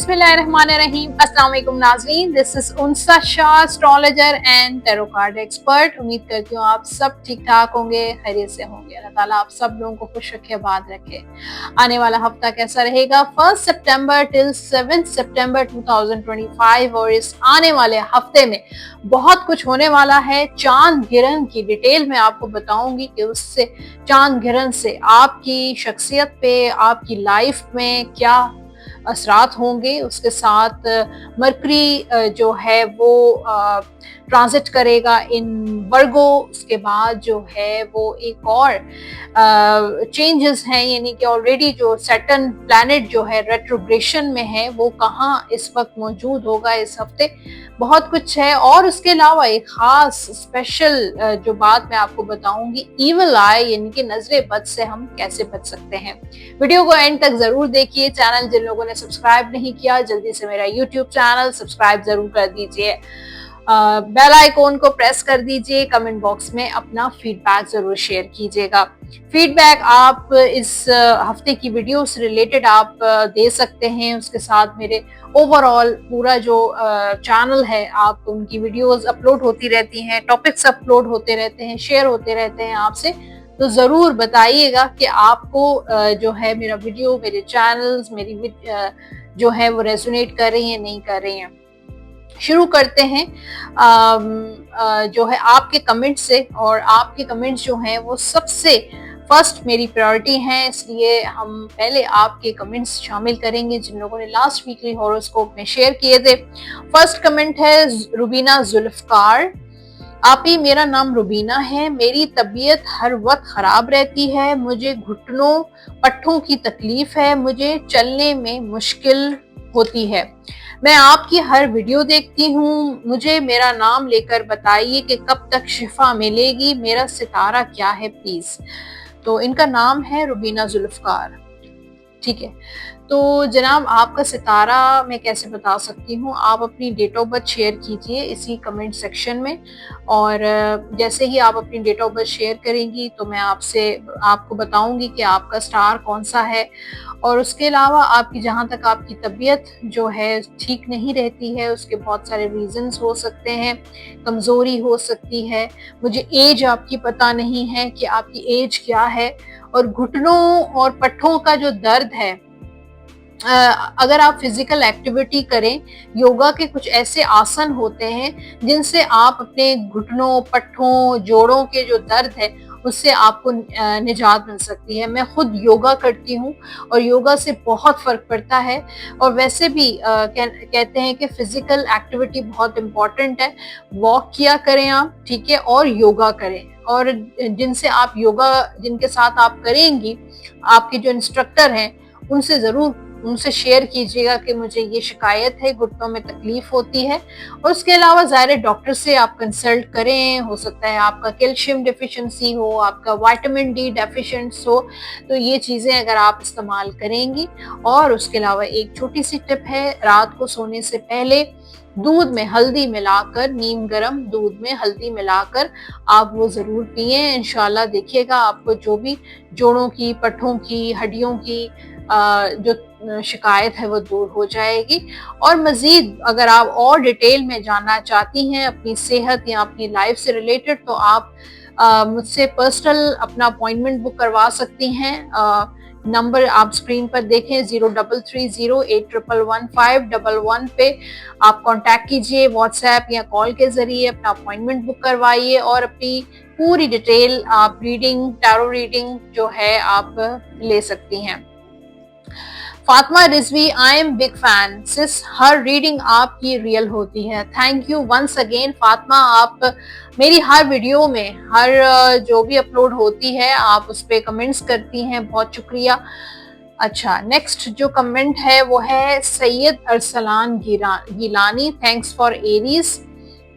बिस्मिल्लाहिर्रहमानिर्रहीम। अस्सलाम वालेकुम नाज़रीन, this is Unsa Shah, astrologer and tarot card expert. उम्मीद करती हूँ आप सब ठीक ठाक होंगे, खैरियत से होंगे। अल्लाह ताला आप सब लोगों को खुश रखे, आबाद रखे। आने वाला हफ्ता कैसा रहेगा 1 सितंबर टिल 7 सितंबर 2025, और इस आने वाले हफ्ते में बहुत कुछ होने वाला है। चांद गिरहन की डिटेल में आपको बताऊंगी कि उससे चांद गिरहन से आपकी शख्सियत पे, आपकी लाइफ में क्या असरात होंगे। उसके साथ मरकरी जो है वो ट्रांजिट करेगा इन वर्गो। उसके बाद जो है वो एक और चेंजेस हैं, यानी कि ऑलरेडी जो सैटर्न प्लैनेट जो है रेट्रोग्रेशन में है, वो कहाँ इस वक्त मौजूद होगा इस हफ्ते। बहुत कुछ है। और उसके अलावा एक खास स्पेशल जो बात मैं आपको बताऊंगी, ईवल आई यानी कि नजरे बद से हम कैसे बच सकते हैं। वीडियो को एंड तक जरूर देखिए। चैनल जिन लोगों ने सब्सक्राइब नहीं किया, जल्दी से मेरा यूट्यूब चैनल सब्सक्राइब जरूर कर दीजिए। बेल आइकॉन को प्रेस कर दीजिए। कमेंट बॉक्स में अपना फीडबैक जरूर शेयर कीजिएगा। फीडबैक आप इस हफ्ते की वीडियो से रिलेटेड आप दे सकते हैं। उसके साथ मेरे ओवरऑल पूरा जो चैनल है, आप उनकी वीडियोस अपलोड होती रहती हैं, टॉपिक्स अपलोड होते रहते हैं, शेयर होते रहते हैं आपसे। तो जरूर बताइएगा कि आपको जो है मेरा वीडियो, मेरे चैनल्स, मेरी जो है वो रेजोनेट कर रही है, नहीं कर रही हैं। शुरू करते हैं जो है आपके कमेंट से। और आपके कमेंट्स जो हैं वो सबसे फर्स्ट मेरी प्रायोरिटी हैं, इसलिए हम पहले आपके कमेंट्स शामिल करेंगे जिन लोगों ने लास्ट वीकली हॉरोस्कोप में शेयर किए थे। फर्स्ट कमेंट है रुबीना जुल्फकार। आप ही, मेरा नाम रुबीना है। मेरी तबीयत हर वक्त खराब रहती है। मुझे घुटनों पट्टों की तकलीफ है। मुझे चलने में मुश्किल होती है। मैं आपकी हर वीडियो देखती हूँ। मुझे मेरा नाम लेकर बताइए कि कब तक शिफा मिलेगी। मेरा सितारा क्या है प्लीज। तो इनका नाम है रुबीना जुल्फकार। ठीक है, तो जनाब आपका सितारा मैं कैसे बता सकती हूँ। आप अपनी डेट ऑफ बर्थ शेयर कीजिए इसी कमेंट सेक्शन में। और जैसे ही आप अपनी डेट ऑफ बर्थ शेयर करेंगी तो मैं आपको बताऊंगी कि आपका स्टार कौन सा है। और उसके अलावा आपकी, जहाँ तक आपकी तबीयत जो है ठीक नहीं रहती है, उसके बहुत सारे रीजंस हो सकते हैं। कमजोरी हो सकती है। मुझे एज आपकी पता नहीं है कि आपकी एज क्या है। और घुटनों और पट्टों का जो दर्द है, अगर आप फिजिकल एक्टिविटी करें, योगा के कुछ ऐसे आसन होते हैं जिनसे आप अपने घुटनों, पट्टों, जोड़ों के जो दर्द है उससे आपको निजात मिल सकती है। मैं खुद योगा करती हूँ और योगा से बहुत फर्क पड़ता है। और वैसे भी कहते हैं कि फिजिकल एक्टिविटी बहुत इम्पोर्टेंट है। वॉक किया करें आप, ठीक है, और योगा करें। और जिनके साथ आप करेंगी, आपके जो इंस्ट्रक्टर हैं, उनसे शेयर कीजिएगा कि मुझे ये शिकायत है, घुटनों में तकलीफ होती है। और उसके अलावा ज़ाहिर डॉक्टर से आप कंसल्ट करें। हो सकता है आपका कैल्शियम डिफिशिएंसी हो, आपका विटामिन डी डेफिशिएंट हो, तो ये चीज़ें अगर आप इस्तेमाल करेंगी। और उसके अलावा एक छोटी सी टिप है, रात को सोने से पहले दूध में हल्दी मिलाकर, नीम गर्म दूध में हल्दी मिलाकर आप वो जरूर पिए। इंशाल्लाह देखिएगा आपको जो भी जोड़ों की, पट्टों की, हड्डियों की जो शिकायत है वो दूर हो जाएगी। और मजीद अगर आप और डिटेल में जानना चाहती हैं अपनी सेहत या अपनी लाइफ से रिलेटेड, तो आप मुझसे पर्सनल अपना अपॉइंटमेंट बुक करवा सकती हैं। नंबर आप स्क्रीन पर देखें, 033081111511 पे आप कांटेक्ट कीजिए। व्हाट्सएप या कॉल के जरिए अपना अपॉइंटमेंट बुक करवाइए और अपनी पूरी डिटेल आप रीडिंग, टैरो रीडिंग जो है आप ले सकती हैं। Fatima Rizvi, I am big fan sis, हर रीडिंग आपकी रियल होती है। Thank you once again Fatima. आप मेरी हर वीडियो में, हर जो भी अपलोड होती है, आप उस पर कमेंट्स करती हैं, बहुत शुक्रिया। अच्छा, नेक्स्ट जो कमेंट है वो है Syed Arsalan Gilani, thanks for Aries.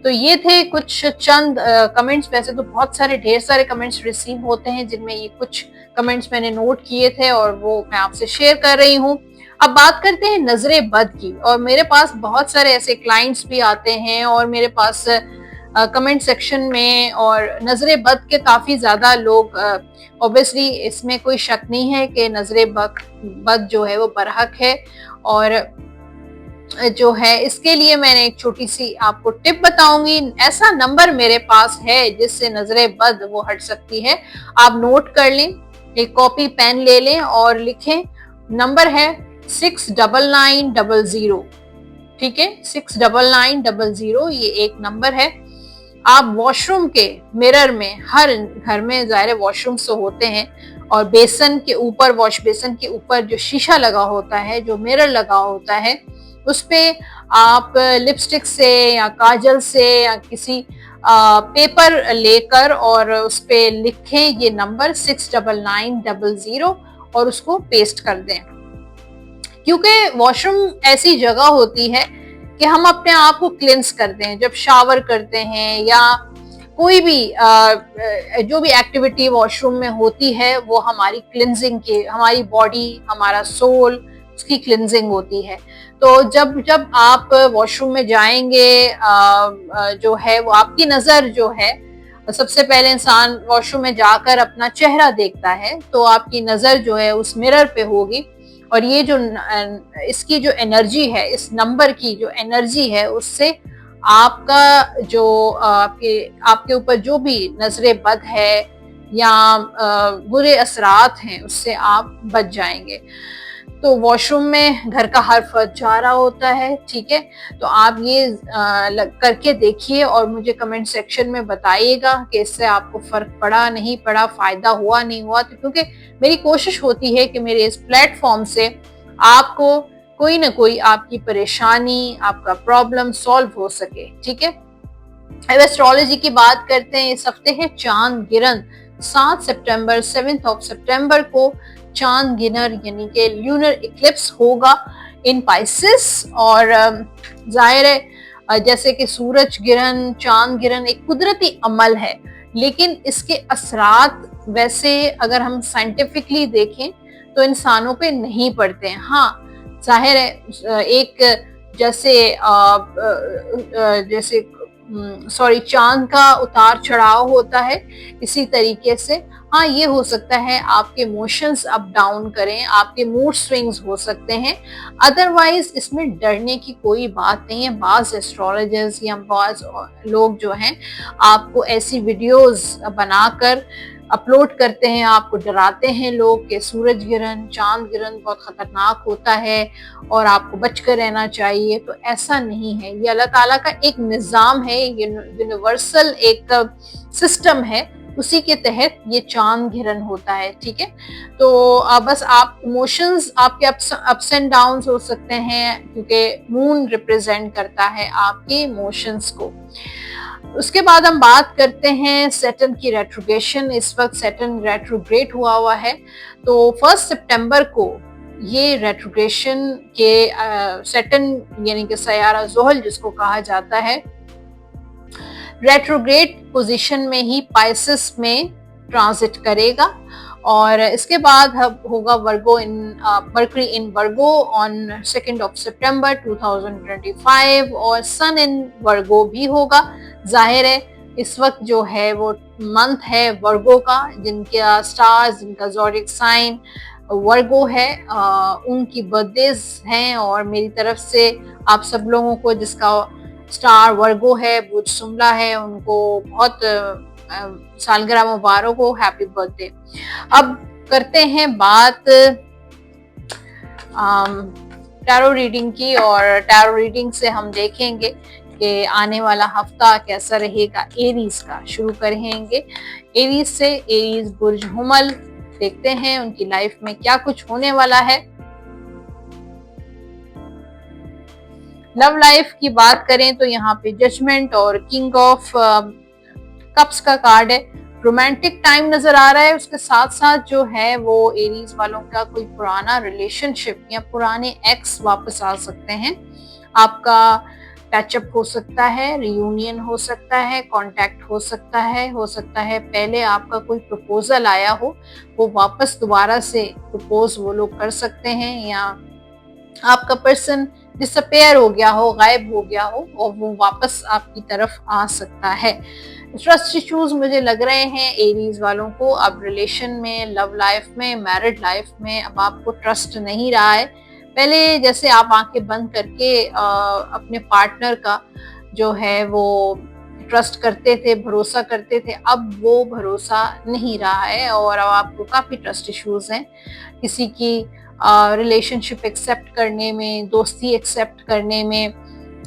तो ये थे कुछ चंद कमेंट्स। वैसे तो बहुत सारे, ढेर सारे कमेंट्स रिसीव होते हैं, जिनमें ये कुछ कमेंट्स मैंने नोट किए थे और वो मैं आपसे शेयर कर रही हूँ। अब बात करते हैं नजरे बद की। और मेरे पास बहुत सारे ऐसे क्लाइंट्स भी आते हैं और मेरे पास कमेंट सेक्शन में, और नजरे बद के काफी ज्यादा लोग, ऑब्वियसली इसमें कोई शक नहीं है कि नजरे बद जो है वो बरहक है। और जो है इसके लिए मैंने एक छोटी सी आपको टिप बताऊंगी। ऐसा नंबर मेरे पास है जिससे नजरे बद वो हट सकती है। आप नोट कर लें, एक कॉपी पेन ले लें और लिखें। नंबर है 69900। ठीक है, 69900 ये एक नंबर है। आप वॉशरूम के मिरर में, हर घर में ज़ाहिर वॉशरूम्स तो होते हैं, और बेसन के ऊपर, वॉश बेसन के ऊपर जो शीशा लगा होता है, जो मिरर लगा होता है, उस पे आप लिपस्टिक से या काजल से या किसी पेपर लेकर और उस पे लिखें ये नंबर 69900 और उसको पेस्ट कर दें। क्योंकि वॉशरूम ऐसी जगह होती है कि हम अपने आप को क्लिंस करते हैं जब शावर करते हैं, या कोई भी जो भी एक्टिविटी वॉशरूम में होती है वो हमारी क्लिंजिंग की, हमारी बॉडी, हमारा सोल, उसकी क्लिंजिंग होती है। तो जब जब आप वॉशरूम में जाएंगे, जो है वो आपकी नजर जो है, सबसे पहले इंसान वॉशरूम में जाकर अपना चेहरा देखता है, तो आपकी नजर जो है उस मिरर पे होगी, और ये जो इसकी जो एनर्जी है, इस नंबर की जो एनर्जी है, उससे आपका जो आपके ऊपर जो भी नजरे बद है या बुरे असरात हैं, उससे आप बच जाएंगे। तो वॉशरूम में घर का हर फर्द जा रहा होता है, ठीक है, तो आप ये करके देखिए और मुझे कमेंट सेक्शन में बताइएगा कि इससे आपको फर्क पड़ा, नहीं पड़ा, फायदा हुआ, नहीं हुआ। तो क्योंकि मेरी कोशिश होती है कि मेरे इस प्लेटफॉर्म से आपको कोई ना कोई आपकी परेशानी, आपका प्रॉब्लम सॉल्व हो सके, ठीक है। अब एस्ट्रोलॉजी की बात करते हैं। इस हफ्ते है चांद गिरन। 7 सितंबर, 7 ऑफ सितंबर को चांद गिनर यानी कि ल्यूनर इक्लिप्स होगा इन पाइसिस। और जाहिर है जैसे कि सूरज गिरन, चांद गिरन एक कुदरती अमल है, लेकिन इसके असरात वैसे अगर हम साइंटिफिकली देखें तो इंसानों पे नहीं पड़ते हैं। हाँ, जाहिर है एक जैसे चांद का उतार चढ़ाव होता है, इसी तरीके से हाँ ये हो सकता है आपके इमोशंस अप डाउन करें, आपके मूड स्विंग्स हो सकते हैं। अदरवाइज इसमें डरने की कोई बात नहीं है। बाज एस्ट्रोलॉजर्स या बाज लोग जो हैं आपको ऐसी वीडियोस बनाकर अपलोड करते हैं, आपको डराते हैं लोग कि सूरज गिरन, चांद गिरन बहुत खतरनाक होता है और आपको बचकर रहना चाहिए। तो ऐसा नहीं है, ये अल्लाह ताला का एक निज़ाम है, ये यूनिवर्सल एक सिस्टम है, उसी के तहत ये चांद गिरन होता है, ठीक है। तो बस आप इमोशंस आपके अप्स एंड डाउन्स हो सकते हैं, क्योंकि मून रिप्रेजेंट करता है आपके इमोशंस को। उसके बाद हम बात करते हैं सैटर्न की रेट्रोग्रेशन। इस वक्त सैटर्न रेट्रोग्रेड हुआ है, तो 1 सितंबर को ये रेट्रोग्रेशन के सैटर्न यानी कि सयारा ज़ोहल जिसको कहा जाता है, रेट्रोग्रेड पोजीशन में ही पाइसिस में ट्रांजिट करेगा। और इसके बाद होगा Virgo in Mercury in Virgo on 2 of सितंबर 2025, और सन इन वर्गो भी होगा। जाहिर है इस वक्त जो है वो मंथ है वर्गो का, जिनका स्टार्स, जिनका ज़ोडिएक साइन वर्गो है, उनकी बर्थडेज हैं, और मेरी तरफ से आप सब लोगों को जिसका स्टार वर्गो है, बुध सुमला है, उनको बहुत सालगिरह मुबारक हो, हैप्पी बर्थडे। अब करते हैं बात टैरो रीडिंग की, और टैरो रीडिंग से हम देखेंगे कि आने वाला हफ्ता कैसा रहेगा एरीज का। शुरू करेंगे एरीज से। एरीज बुर्ज हुमल, देखते हैं उनकी लाइफ में क्या कुछ होने वाला है। लव लाइफ की बात करें तो यहाँ पे जजमेंट और किंग ऑफ कप्स का कार्ड है। रोमांटिक टाइम नजर आ रहा है, उसके साथ साथ जो है वो एरीज वालों का कोई पुराना रिलेशनशिप या पुराने एक्स वापस आ सकते हैं। आपका पैचअप हो सकता है, रियूनियन हो सकता है, कांटेक्ट हो सकता है पहले आपका कोई प्रपोजल आया हो वो वापस दोबारा से प्रपोज वो लोग कर सकते हैं, या आपका पर्सन डिसअपेयर हो गया हो, गायब हो गया हो, और वो वापस आपकी तरफ आ सकता है। ट्रस्ट इश्यूज मुझे लग रहे हैं एरीज वालों को अब रिलेशन में, लव लाइफ में, मैरिड लाइफ में अब आपको ट्रस्ट नहीं रहा है। पहले जैसे आप आंखें बंद करके अपने पार्टनर का जो है वो ट्रस्ट करते थे, भरोसा करते थे, अब वो भरोसा नहीं रहा है और अब आपको काफ़ी ट्रस्ट इश्यूज़ हैं। किसी की रिलेशनशिप एक्सेप्ट करने में, दोस्ती एक्सेप्ट करने में,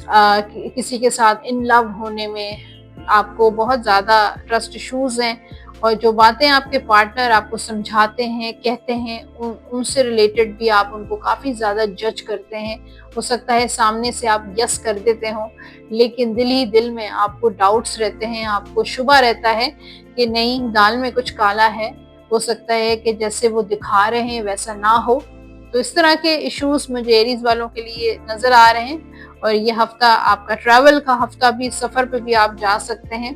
किसी के साथ इन लव होने में आपको बहुत ज़्यादा ट्रस्ट इश्यूज़ हैं और जो बातें आपके पार्टनर आपको समझाते हैं, कहते हैं, उनसे रिलेटेड भी आप उनको काफ़ी ज़्यादा जज करते हैं। हो सकता है सामने से आप यस कर देते हो, लेकिन दिल ही दिल में आपको डाउट्स रहते हैं, आपको शुबा रहता है कि नहीं, दाल में कुछ काला है, हो सकता है कि जैसे वो दिखा रहे हैं वैसा ना हो। तो इस तरह के इश्यूज़ मुझे एरीज़ वालों के लिए नज़र आ रहे हैं और ये हफ्ता आपका ट्रैवल का हफ्ता भी, सफ़र पे भी आप जा सकते हैं।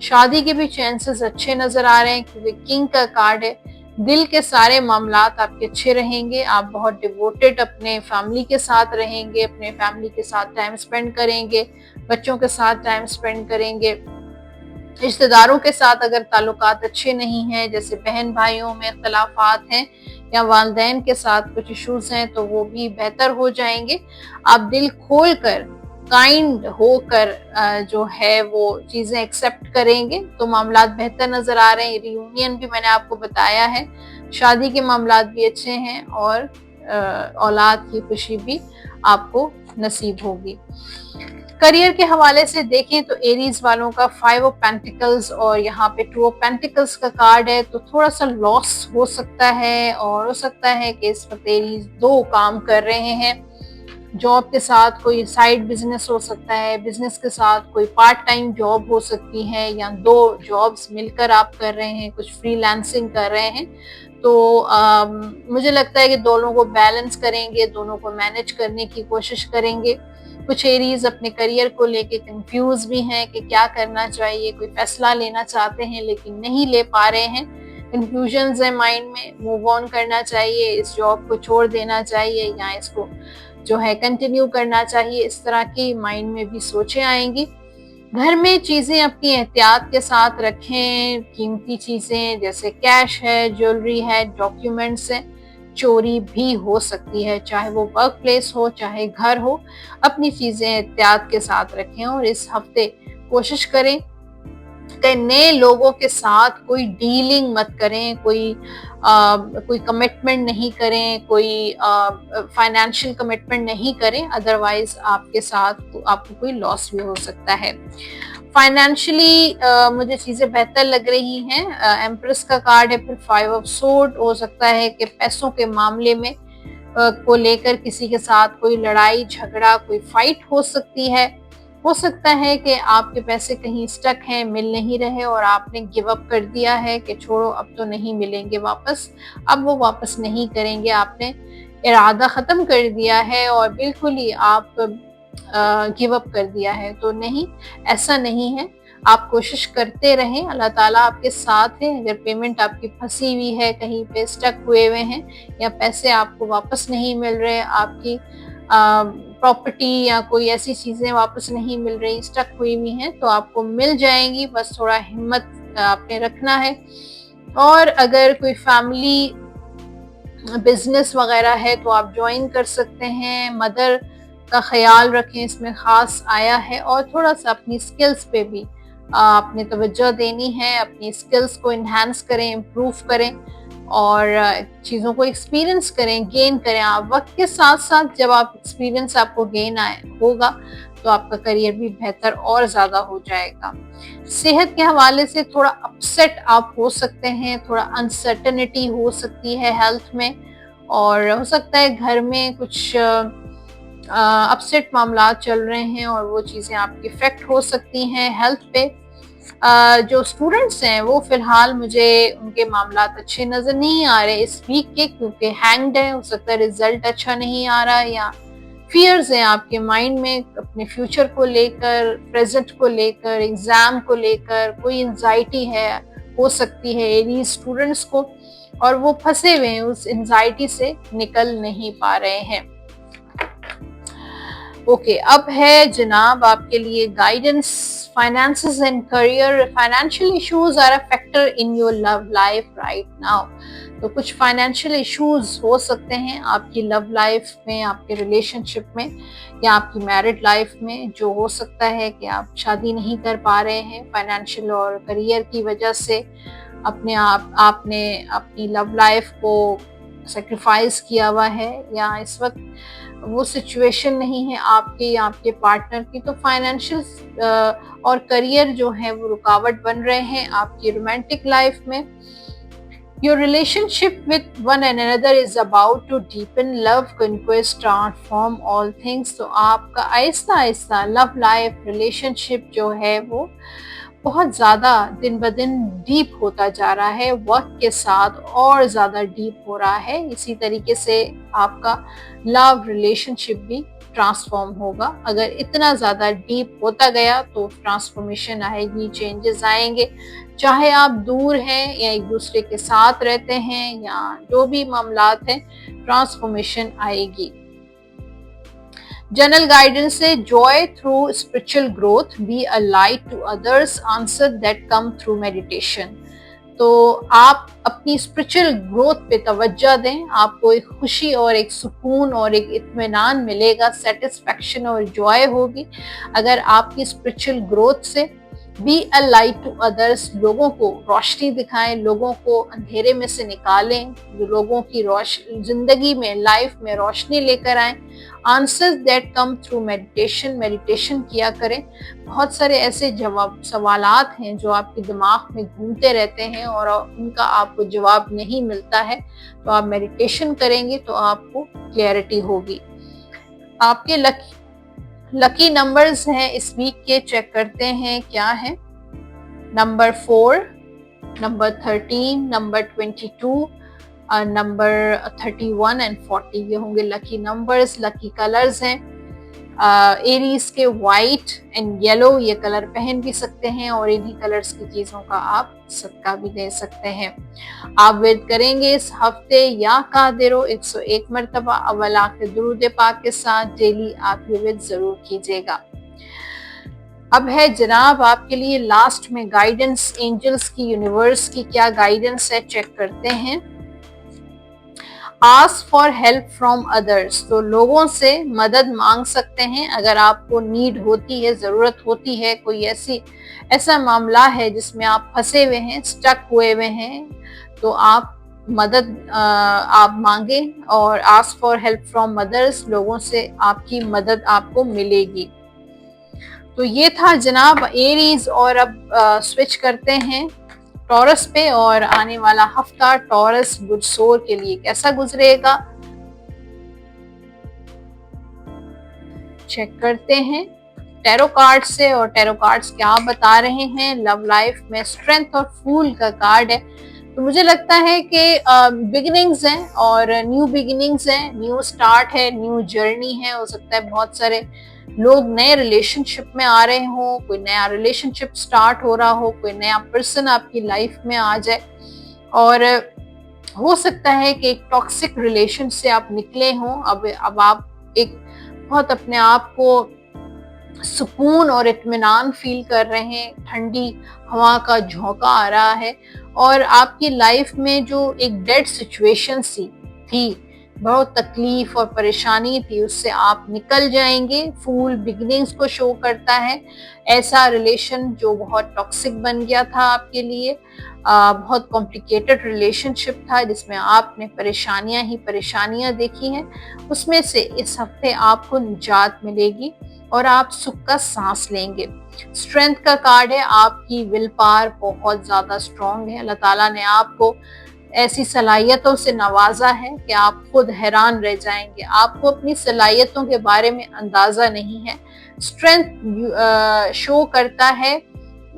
शादी के भी चांसेस अच्छे नज़र आ रहे हैं क्योंकि किंग का कार्ड है। दिल के सारे मामलात आपके अच्छे रहेंगे, आप बहुत डिवोटेड अपने फैमिली के साथ रहेंगे, अपने फैमिली के साथ टाइम स्पेंड करेंगे, बच्चों के साथ टाइम स्पेंड करेंगे। रिश्तेदारों के साथ अगर ताल्लुकात अच्छे नहीं हैं, जैसे बहन भाइयों में इख्तलाफात हैं या वालिदैन के साथ कुछ इश्यूज हैं, तो वो भी बेहतर हो जाएंगे। आप दिल खोल कर, काइंड होकर जो है वो चीज़ें एक्सेप्ट करेंगे तो मामलात बेहतर नज़र आ रहे हैं। रियूनियन भी मैंने आपको बताया है, शादी के मामलात भी अच्छे हैं और औलाद की खुशी भी आपको नसीब होगी। करियर के हवाले से देखें तो एरीज वालों का 5 ऑफ पेंटिकल्स और यहाँ पे 2 ऑफ पेंटिकल्स का कार्ड है, तो थोड़ा सा लॉस हो सकता है और हो सकता है कि इस वक्त एरीज 2 काम कर रहे हैं। जॉब के साथ कोई साइड बिजनेस हो सकता है, बिजनेस के साथ कोई पार्ट टाइम जॉब हो सकती है या 2 जॉब्स मिलकर आप कर रहे हैं, कुछ फ्रीलांसिंग कर रहे हैं। तो मुझे लगता है कि दोनों को बैलेंस करेंगे, दोनों को मैनेज करने की कोशिश करेंगे। कुछ एरीज अपने करियर को लेके कंफ्यूज भी हैं कि क्या करना चाहिए, कोई फैसला लेना चाहते हैं लेकिन नहीं ले पा रहे हैं, कंफ्यूजन्स है माइंड में, मूव ऑन करना चाहिए, इस जॉब को छोड़ देना चाहिए या इसको जो है कंटिन्यू करना चाहिए, इस तरह की माइंड में भी सोचें आएंगी। घर में चीजें अपनी एहतियात के साथ रखें, कीमती चीजें जैसे कैश है, ज्वेलरी है, डॉक्यूमेंट्स हैं, चोरी भी हो सकती है, चाहे वो वर्क प्लेस हो चाहे घर हो। अपनी चीजें एहतियात के साथ रखें और इस हफ्ते कोशिश करें कि नए लोगों के साथ कोई डीलिंग मत करें, कोई कमिटमेंट नहीं करें, कोई फाइनेंशियल कमिटमेंट नहीं करें, अदरवाइज आपके साथ आपको कोई लॉस भी हो सकता है। फाइनेंशियली मुझे चीजें बेहतर लग रही हैं। एम्प्रेस का कार्ड है, फिर 5 ऑफ सोर्ड, हो सकता है कि पैसों के मामले में को लेकर किसी के साथ कोई लड़ाई झगड़ा, कोई फाइट हो सकती है। हो सकता है कि आपके पैसे कहीं स्टक हैं, मिल नहीं रहे और आपने गिव अप कर दिया है कि छोड़ो अब तो नहीं मिलेंगे वापस, अब वो वापस नहीं करेंगे, आपने इरादा ख़त्म कर दिया है और बिल्कुल ही आप गिव अप कर दिया है। तो नहीं, ऐसा नहीं है, आप कोशिश करते रहें, अल्लाह ताला आपके साथ है। अगर पेमेंट आपकी फंसी हुई है, कहीं पे स्टक हुए हुए हैं या पैसे आपको वापस नहीं मिल रहे, आपकी प्रॉपर्टी या कोई ऐसी चीज़ें वापस नहीं मिल रही, स्टक हुई हुई हैं, तो आपको मिल जाएंगी, बस थोड़ा हिम्मत आपने रखना है। और अगर कोई फैमिली बिजनेस वगैरह है तो आप ज्वाइन कर सकते हैं। मदर का ख्याल रखें, इसमें ख़ास आया है। और थोड़ा सा अपनी स्किल्स पे भी आपने तवज्जो देनी है, अपनी स्किल्स को इन्हांस करें, इम्प्रूव करें और चीज़ों को एक्सपीरियंस करें, गेन करें। आप वक्त के साथ साथ जब आप एक्सपीरियंस आपको गेन होगा तो आपका करियर भी बेहतर और ज़्यादा हो जाएगा। सेहत के हवाले से थोड़ा अपसेट आप हो सकते हैं, थोड़ा अनसर्टेनिटी हो सकती है हेल्थ में और हो सकता है घर में कुछ अपसेट मामला चल रहे हैं और वो चीज़ें आपकी इफेक्ट हो सकती हैं हेल्थ पे। जो स्टूडेंट्स हैं वो फिलहाल मुझे उनके मामलात अच्छे नज़र नहीं आ रहे इस वीक के, क्योंकि हैंग्ड है, हो सकता है रिजल्ट अच्छा नहीं आ रहा है या फियर्स हैं आपके माइंड में अपने फ्यूचर को लेकर, प्रेजेंट को लेकर, एग्जाम को लेकर, कोई एंजाइटी है, हो सकती है एरीज स्टूडेंट्स को, और वो फंसे हुए हैं, उस एंजाइटी से निकल नहीं पा रहे हैं। ओके, अब है जनाब आपके लिए guidance. Finances and career, financial issues are a factor in your love life right now. तो कुछ फाइनेंशियल इश्यूज हो सकते हैं आपकी लव लाइफ में, आपके रिलेशनशिप में या आपकी मैरिड लाइफ में, जो हो सकता है कि आप शादी नहीं कर पा रहे हैं फाइनेंशियल और करियर की वजह से। आपने अपनी लव लाइफ को सेक्रीफाइस किया हुआ है, या इस वक्त वो सिचुएशन नहीं है आपके या आपके पार्टनर की, तो फाइनेंशियल और करियर जो है वो रुकावट बन रहे हैं आपकी रोमांटिक लाइफ में। Your relationship with one another is about to deepen, love, conquest, transform all things। तो आपका Aahista Aahista love life relationship जो है वो बहुत ज़्यादा दिन ब दिन डीप होता जा रहा है, वक्त के साथ और ज़्यादा डीप हो रहा है। इसी तरीके से आपका लव रिलेशनशिप भी ट्रांसफॉर्म होगा। अगर इतना ज़्यादा डीप होता गया तो ट्रांसफॉर्मेशन आएगी, चेंजेस आएंगे, चाहे आप दूर हैं या एक दूसरे के साथ रहते हैं या जो भी मामलात हैं, ट्रांसफॉर्मेशन आएगी। जनरल गाइडेंस है joy through spiritual growth, be a light to others, answer that come through meditation. तो आप अपनी स्पिरिचुअल ग्रोथ पे तवज्जो दें, आपको एक खुशी और एक सुकून और एक इत्मीनान मिलेगा, सेटिस्फेक्शन और जॉय होगी अगर आपकी स्पिरिचुअल ग्रोथ से। Be a light to others, लोगों को रोशनी दिखाएं, लोगों को अंधेरे में से निकालें, लोगों की जिंदगी में, लाइफ में रोशनी लेकर आएं। Answers that come through meditation, meditation किया करें। बहुत सारे ऐसे सवालात हैं जो आपके दिमाग में घूमते रहते हैं और उनका आपको जवाब नहीं मिलता है, तो आप मेडिटेशन करेंगे तो आपको क्लैरिटी होगी। आपके लकी नंबर्स हैं इस वीक के, चेक करते हैं क्या है। Number 4, number 13, number 22, number 31 and 40, ये होंगे लकी नंबर्स। लकी कलर्स हैं एरीज के वाइट एंड येलो, ये कलर पहन भी सकते हैं और इन्हीं कलर्स की चीजों का आप सदका भी दे सकते हैं। आप विद करेंगे इस हफ्ते या कादिरो 101 मरतबा अव्वल आखिर दुरूद पाक के साथ, डेली आप ये विद जरूर कीजिएगा। अब है जनाब आपके लिए लास्ट में गाइडेंस, एंजल्स की, यूनिवर्स की क्या गाइडेंस है, चेक करते हैं। Ask for help from others, तो लोगों से मदद मांग सकते हैं अगर आपको नीड होती है, जरूरत होती है, कोई ऐसा मामला है जिसमें आप फंसे हुए हैं, स्टक हुए हुए हैं, तो आप मदद आप मांगे और ask for help from others, लोगों से आपकी मदद आपको मिलेगी। तो ये था जनाब एरीज, और अब स्विच करते हैं टॉरस पे, और आने वाला हफ्ता टॉरस गुडसोर के लिए कैसा गुजरेगा चेक करते हैं टैरो कार्ड से। और टैरो कार्ड्स क्या बता रहे हैं, लव लाइफ में स्ट्रेंथ और फूल का कार्ड है। तो मुझे लगता है कि बिगिनिंग्स हैं और न्यू बिगिनिंग्स हैं, न्यू स्टार्ट है, न्यू जर्नी है। हो सकता है बहुत सारे लोग नए रिलेशनशिप में आ रहे हो, कोई नया रिलेशनशिप स्टार्ट हो रहा हो, कोई नया पर्सन आपकी लाइफ में आ जाए, और हो सकता है कि एक टॉक्सिक रिलेशन से आप निकले हो। अब आप एक बहुत अपने आप को सुकून और इत्मीनान फील कर रहे हैं, ठंडी हवा का झोंका आ रहा है, और आपकी लाइफ में जो एक डेड सिचुएशन सी थी, बहुत तकलीफ और परेशानी थी, उससे आप निकल जाएंगे। फूल बिगिनिंग्स को शो करता है। ऐसा रिलेशन जो बहुत टॉक्सिक बन गया था आपके लिए, बहुत कॉम्प्लिकेटेड रिलेशनशिप था जिसमें आपने परेशानियां ही परेशानियां देखी हैं, उसमें से इस हफ्ते आपको निजात मिलेगी और आप सुख का सांस लेंगे। स्ट्रेंथ का कार्ड है, आपकी विल पावर बहुत ज्यादा स्ट्रांग है। अल्लाह ताला ने आपको ऐसी सलाहियतों से नवाजा है कि आप खुद हैरान रह जाएंगे, आपको अपनी सलाहियतों के बारे में अंदाजा नहीं है। स्ट्रेंथ शो करता है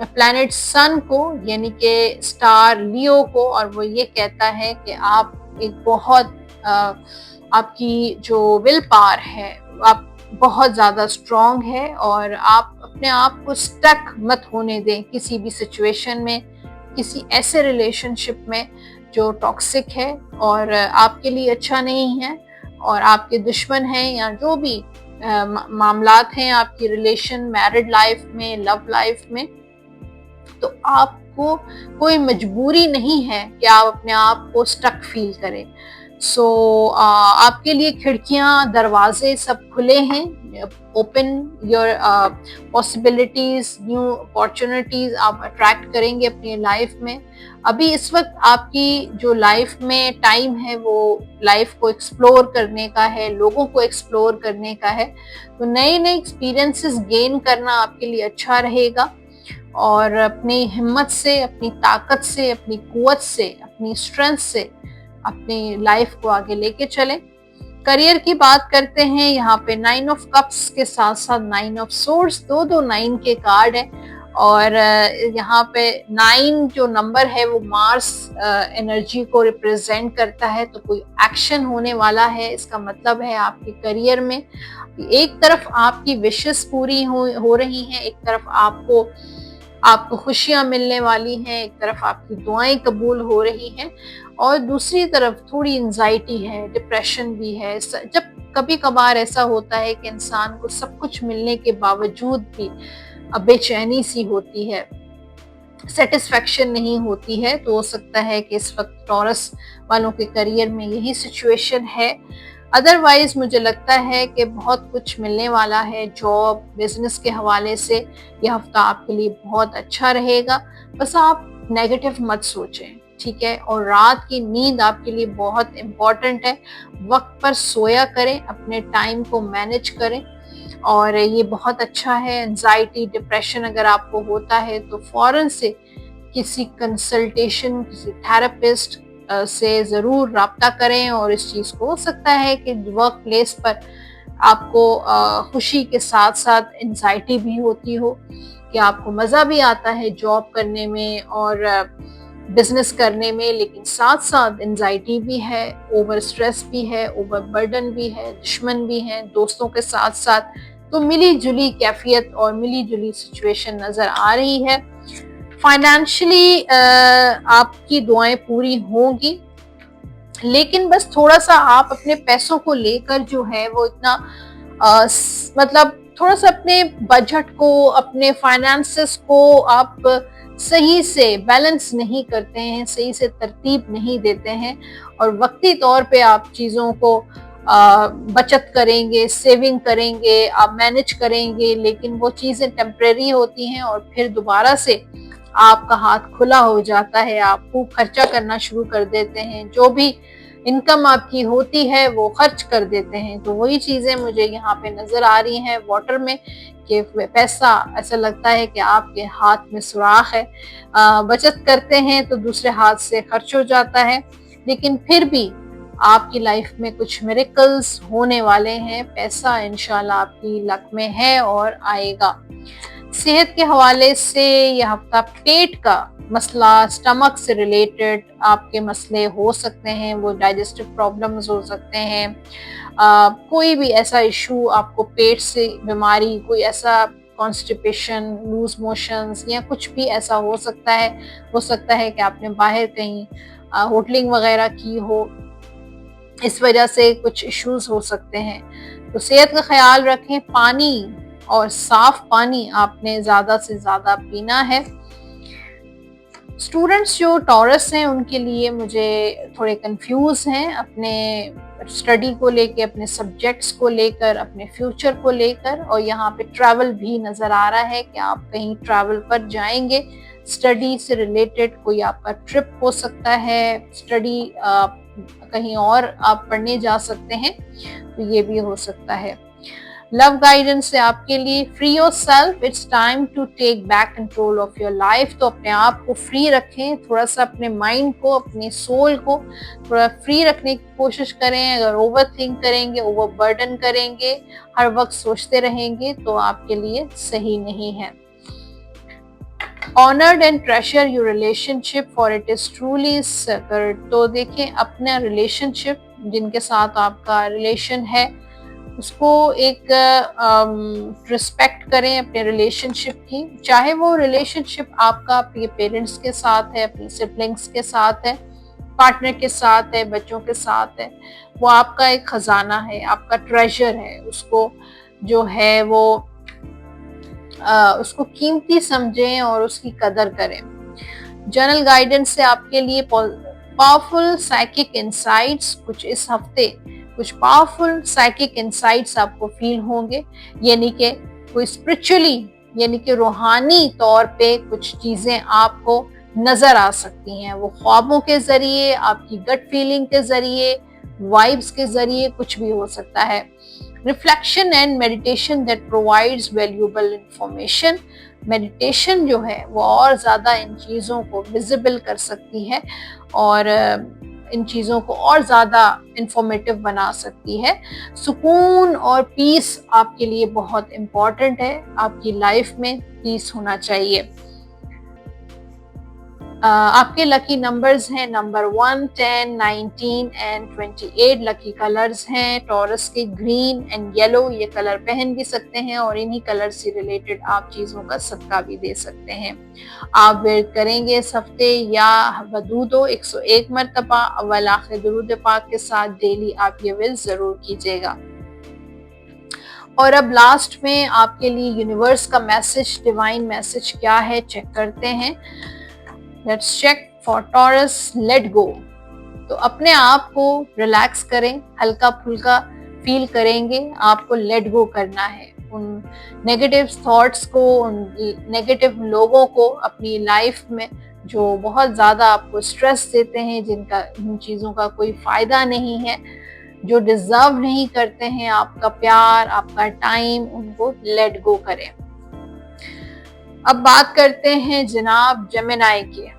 प्लैनेट सन को, यानी कि स्टार लियो को, और वो ये कहता है कि आप एक बहुत आपकी जो विल पावर है आप बहुत ज्यादा स्ट्रांग है, और आप अपने आप को स्टक मत होने दें किसी भी सिचुएशन में, किसी ऐसे रिलेशनशिप में जो टॉक्सिक है और आपके लिए अच्छा नहीं है, और आपके दुश्मन हैं या जो भी मामलात हैं आपकी रिलेशन, मैरिड लाइफ में, लव लाइफ में, तो आपको कोई मजबूरी नहीं है कि आप अपने आप को स्टक फील करें। सो आपके लिए खिड़कियां, दरवाजे सब खुले हैं। Open your possibilities, new opportunities आप अट्रैक्ट करेंगे अपनी लाइफ में। अभी इस वक्त आपकी जो लाइफ में टाइम है वो लाइफ को एक्सप्लोर करने का है, लोगों को एक्सप्लोर करने का है। तो नए नए एक्सपीरियंसेस गेन करना आपके लिए अच्छा रहेगा, और अपनी हिम्मत से, अपनी ताकत से, अपनी कुव्वत से, अपनी स्ट्रेंथ से अपनी लाइफ को आगे लेके चलें। करियर की बात करते हैं, यहाँ पे 9 ऑफ कप्स के साथ साथ 9 ऑफ सोर्ड्स, दो 9 के कार्ड है। और यहाँ पे 9 जो नंबर है वो मार्स एनर्जी को रिप्रेजेंट करता है। तो कोई एक्शन होने वाला है, इसका मतलब है आपके करियर में एक तरफ आपकी विशेस पूरी हो रही हैं, एक तरफ आपको खुशियां मिलने वाली हैं, एक तरफ आपकी दुआएं कबूल हो रही हैं, और दूसरी तरफ थोड़ी एंजाइटी है, डिप्रेशन भी है। जब कभी कभार ऐसा होता है कि इंसान को सब कुछ मिलने के बावजूद भी बेचैनी सी होती है, सेटिस्फेक्शन नहीं होती है, तो हो सकता है कि इस वक्त टॉरस वालों के करियर में यही सिचुएशन है। अदरवाइज मुझे लगता है कि बहुत कुछ मिलने वाला है। जॉब, बिजनेस के हवाले से यह हफ्ता आपके लिए बहुत अच्छा रहेगा। बस आप नेगेटिव मत सोचें, ठीक है। और रात की नींद आपके लिए बहुत इम्पोर्टेंट है। वक्त पर सोया करें, अपने टाइम को मैनेज करें, और ये बहुत अच्छा है। एंजाइटी, डिप्रेशन अगर आपको होता है तो फौरन से किसी कंसल्टेशन, किसी थेरेपिस्ट से ज़रूर राब्ता करें। और इस चीज़ को हो सकता है कि वर्क प्लेस पर आपको खुशी के साथ साथ एंजाइटी भी होती हो, कि आपको मज़ा भी आता है जॉब करने में और बिजनेस करने में, लेकिन साथ साथ एंजाइटी भी है, ओवर स्ट्रेस भी है, ओवर बर्डन भी है, दुश्मन भी हैं दोस्तों के साथ साथ। तो मिली जुली कैफियत और मिली जुली सिचुएशन नज़र आ रही है। फाइनेंशियली आपकी दुआएं पूरी होंगी, लेकिन बस थोड़ा सा आप अपने पैसों को लेकर जो है वो इतना मतलब थोड़ा सा अपने बजट को, अपने फाइनेंसेस को आप सही से बैलेंस नहीं करते हैं, सही से तरतीब नहीं देते हैं, और वक्ती तौर पे आप चीज़ों को बचत करेंगे, सेविंग करेंगे, आप मैनेज करेंगे, लेकिन वो चीज़ें टेम्परेरी होती हैं और फिर दोबारा से आपका हाथ खुला हो जाता है, आप खूब खर्चा करना शुरू कर देते हैं, जो भी इनकम आपकी होती है वो खर्च कर देते हैं। तो वही चीज़ें मुझे यहाँ पे नज़र आ रही हैं वाटर में, कि पैसा ऐसा लगता है कि आपके हाथ में सुराख है। बचत करते हैं तो दूसरे हाथ से खर्च हो जाता है, लेकिन फिर भी आपकी लाइफ में कुछ मिरेकल्स होने वाले हैं। पैसा इंशाल्लाह आपकी लक में है और आएगा। सेहत के हवाले से यह हफ्ता पेट का मसला, स्टमक से रिलेटेड आपके मसले हो सकते हैं, वो डाइजेस्टिव प्रॉब्लम्स हो सकते हैं। कोई भी ऐसा इशू आपको पेट से बीमारी, कोई ऐसा कॉन्स्टिपेशन, लूज मोशंस या कुछ भी ऐसा हो सकता है। हो सकता है कि आपने बाहर कहीं होटलिंग वगैरह की हो, इस वजह से कुछ इश्यूज हो सकते हैं। तो सेहत का ख्याल रखें। पानी और साफ पानी आपने ज़्यादा से ज़्यादा पीना है। स्टूडेंट्स जो टॉरस हैं उनके लिए मुझे थोड़े कंफ्यूज हैं अपने स्टडी को लेकर, अपने सब्जेक्ट्स को लेकर, अपने फ्यूचर को लेकर, और यहाँ पे ट्रैवल भी नज़र आ रहा है कि आप कहीं ट्रैवल पर जाएंगे। स्टडी से रिलेटेड कोई आपका ट्रिप हो सकता है, स्टडी कहीं और आप पढ़ने जा सकते हैं, तो ये भी हो सकता है। लव गाइडेंस है आपके लिए, free yourself, it's time to take back control of your life. तो अपने आप को फ्री रखें, थोड़ा सा अपने माइंड को, अपने सोल को थोड़ा फ्री रखने की कोशिश करें। अगर ओवर थिंक करेंगे, ओवर बर्डन करेंगे, हर वक्त सोचते रहेंगे, तो आपके लिए सही नहीं है। Honoured and ट्रेशर your relationship for it is truly sacred. तो देखें, अपना रिलेशनशिप, जिनके साथ आपका रिलेशन है, उसको एक रिस्पेक्ट करें अपने रिलेशनशिप की। चाहे वो रिलेशनशिप आपका अपने पेरेंट्स के साथ है, अपनी सिबलिंग्स के साथ है, पार्टनर के साथ है, बच्चों के साथ है, वो आपका एक खजाना है, आपका ट्रेजर है। उसको जो है वो उसको कीमती समझें और उसकी कदर करें। जर्नल गाइडेंस से आपके लिए पावरफुल साइकिक इंसाइट्स कुछ इस हफ्ते कुछ पावरफुल साइकिक इंसाइट्स आपको फील होंगे, यानी कि कोई स्पिरिचुअली यानी कि रूहानी तौर पे कुछ चीजें आपको नजर आ सकती हैं। वो ख्वाबों के जरिए, आपकी गट फीलिंग के जरिए, वाइब्स के जरिए कुछ भी हो सकता है। Reflection and meditation that provides valuable information. Meditation जो है वो और ज़्यादा इन चीज़ों को विजिबल कर सकती है और इन चीज़ों को और ज़्यादा इंफॉर्मेटिव बना सकती है। सुकून और पीस आपके लिए बहुत इम्पॉर्टेंट है। आपकी लाइफ में पीस होना चाहिए। आपके लकी नंबर्स हैं नंबर 1, 10, 19 एंड 28। लकी कलर्स हैं टॉरस के ग्रीन एंड येलो। ये कलर पहन भी सकते हैं और इन्हीं कलर से रिलेटेड आप चीज़ों का सदका भी दे सकते हैं। आप विर्द करेंगे इस हफ्ते या वदूदो 101 मरतबा अव्वल आखिर दुरूद पाक के साथ डेली आप ये विर्द ज़रूर कीजिएगा। और अब लास्ट में आपके लिए यूनिवर्स का मैसेज, डिवाइन मैसेज क्या है चेक करते हैं। Let's check for Taurus, let go. तो अपने आप को रिलैक्स करें, हल्का फुल्का फील करेंगे। आपको लेट गो करना है उन नेगेटिव थॉट्स को, उन नेगेटिव लोगों को अपनी लाइफ में जो बहुत ज़्यादा आपको स्ट्रेस देते हैं, जिन चीज़ों का कोई फ़ायदा नहीं है, जो डिज़र्व नहीं करते हैं आपका प्यार, आपका टाइम, उनको लेट गो करें। अब बात करते हैं जनाब जेमिनी की।